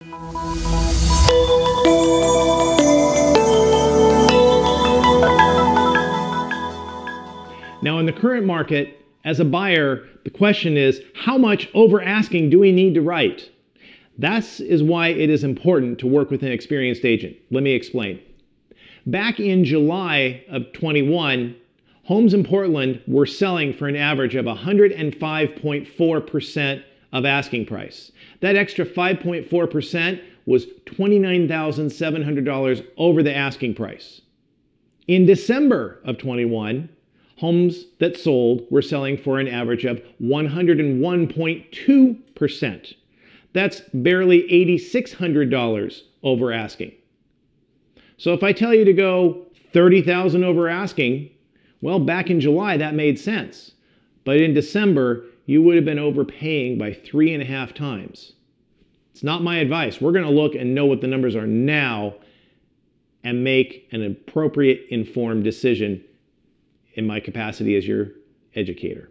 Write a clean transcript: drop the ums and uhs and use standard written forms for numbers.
Now, in the current market, as a buyer, the question is, how much over asking do we need to write? That is why it is important to work with an experienced agent. Let me explain. Back in July of 21, homes in Portland were selling for an average of 105.4% of asking price. That extra 5.4% was $29,700 over the asking price. In December of 21, homes that sold were selling for an average of 101.2%. That's barely $8,600 over asking. So if I tell you to go $30,000 over asking, well, back in July that made sense. But in December, you would have been overpaying by 3.5 times. It's not my advice. We're going to look and know what the numbers are now and make an appropriate, informed decision in my capacity as your educator.